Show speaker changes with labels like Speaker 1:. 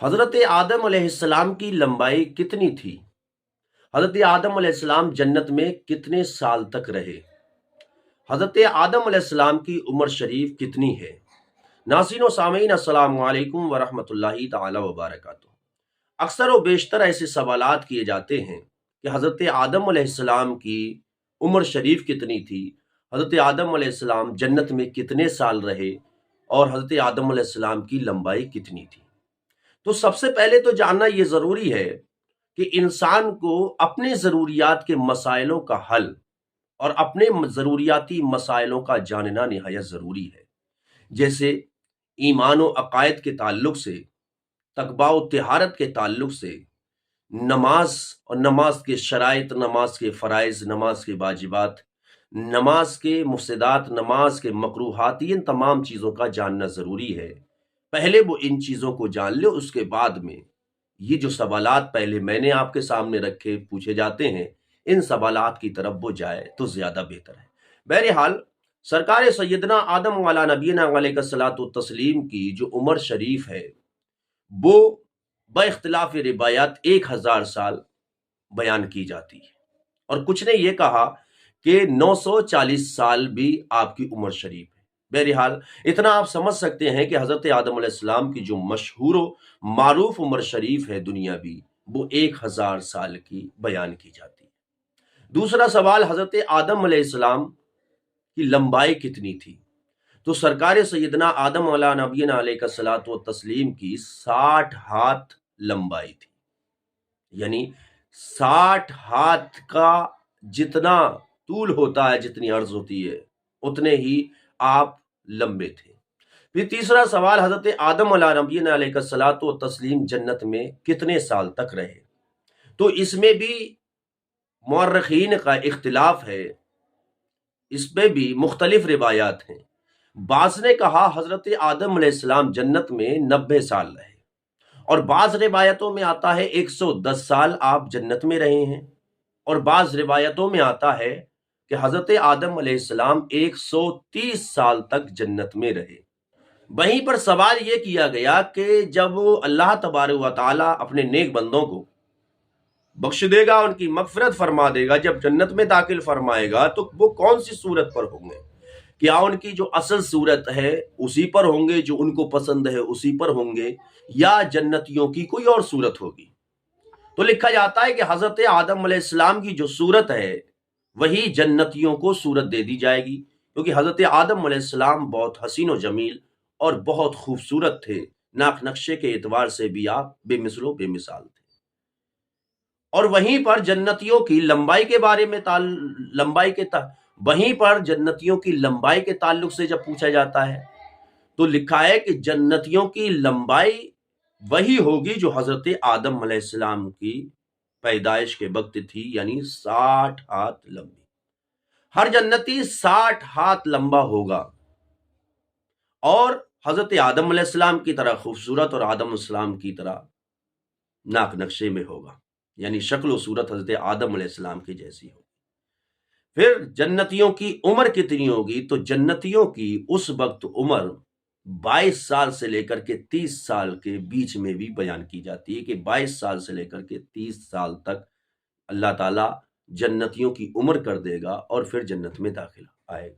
Speaker 1: हज़रत आदम अलैहिस्सलाम की लंबाई कितनी थी? हज़रत आदम अलैहिस्सलाम जन्नत में कितने साल तक रहे? हज़रत आदम अलैहिस्सलाम की उम्र शरीफ कितनी है? नाज़रीन व सामीन अस्सलामु अलैकुम व रहमतुल्लाहि तआला व बारकातुहू। अक्सर व बेशतर ऐसे सवालात किए जाते हैं कि हज़रत आदम अलैहिस्सलाम की उम्र शरीफ कितनी थी? हज़रत आदम अलैहिस्सलाम जन्नत में कितने साल रहे? और हज़रत आदम अलैहिस्सलाम की लंबाई कितनी थी? तो सबसे पहले तो जानना ये ज़रूरी है कि इंसान को अपने ज़रूरियात के मसाइलों का हल और अपने ज़रूरियाती मसाइलों का जानना निहायत ज़रूरी है। जैसे ईमान व अक़ायद के ताल्लुक से, तक़वा व तिहारत के ताल्लुक से, नमाज़ और नमाज़ के शराइत, नमाज़ के फ़राइज़, नमाज़ के वाजिबात, नमाज़ के मुफ़्सिदात, नमाज़ के मकरूहात, इन तमाम चीज़ों का जानना ज़रूरी है। पहले वो इन चीज़ों को जान ले, उसके बाद में ये जो सवालात पहले मैंने आपके सामने रखे, पूछे जाते हैं, इन सवालात की तरफ वो जाए तो ज़्यादा बेहतर है। बहरहाल सरकार सैयदना आदम वाला नबीना अलैहिस्सलातु व तस्लीम की जो उम्र शरीफ है, वो बइख्तिलाफ़ रिवायात 1000 साल बयान की जाती है और कुछ ने ये कहा कि 940 साल भी आपकी उम्र शरीफ है। बहरहाल इतना आप समझ सकते हैं कि हज़रत आदम अलैहिस्सलाम की जो मशहूर व मारूफ उम्र शरीफ है दुनियावी, वो 1000 साल की बयान की जाती है। दूसरा सवाल, हज़रत आदम अलैहिस्सलाम की लंबाई कितनी थी? तो सरकार सैयदना आदम वाला नबीना अलैहिस्सलातु व तस्लीम की 60 हाथ लंबाई थी। यानी 60 हाथ का जितना तूल होता है, जितनी अर्ज होती है, उतने ही आप लंबे थे। फिर तीसरा सवाल, हज़रत आदम अला नबीना अलैहिस्सलातु व तस्लीम जन्नत में कितने साल तक रहे? तो इसमें भी मुअर्रिखीन का इख्तिलाफ है, इसमें भी मुख्तलिफ रिवायात हैं। बाज़ ने कहा हज़रत आदम अलैहिस्सलाम जन्नत में 90 साल रहे और बाज़ रिवायतों में आता है 110 साल आप जन्नत में रहे हैं और बाज़ रिवायतों में आता है कि हज़रत आदम अलैहिस्सलाम 130 साल तक जन्नत में रहे। वहीं पर सवाल ये किया गया कि जब अल्लाह तबारक व तआला अपने नेक बंदों को बख्श देगा, उनकी मग़फ़िरत फरमा देगा, जब जन्नत में दाखिल फरमाएगा तो वो कौन सी सूरत पर होंगे? क्या उनकी जो असल सूरत है उसी पर होंगे, जो उनको पसंद है उसी पर होंगे, या जन्नतियों की कोई और सूरत होगी? तो लिखा जाता है कि हज़रत आदम अलैहिस्सलाम की जो सूरत है वही जन्नतियों को सूरत दे दी जाएगी, क्योंकि हज़रत आदम अलैहिस्सलाम बहुत हसीन व जमील और बहुत खूबसूरत थे। नाक नक्शे के एतबार से भी आप बेमिसलो बेमिसाल थे। और वहीं पर जन्नतियों की लंबाई के बारे में लंबाई के वहीं पर जन्नतियों की लंबाई के ताल्लुक से जब पूछा जाता है तो लिखा है कि जन्नतियों की लंबाई वही होगी जो हज़रत आदम अलैहिस्सलाम की पैदाइश के वक्त थी, यानी 60 हाथ लंबी। हर जन्नती 60 हाथ लंबा होगा और हज़रत आदम अलैहिस्सलाम की तरह खूबसूरत और आदम अलैहिस्सलाम की तरह नाक नक्शे में होगा, यानी शक्ल व सूरत हज़रत आदम अलैहिस्सलाम की जैसी होगी। फिर जन्नतियों की उम्र कितनी होगी? तो जन्नतियों की उस वक्त उम्र 22 साल से लेकर के 30 साल के बीच में भी बयान की जाती है कि 22 साल से लेकर के 30 साल तक अल्लाह ताला जन्नतियों की उम्र कर देगा और फिर जन्नत में दाखिल आएगा।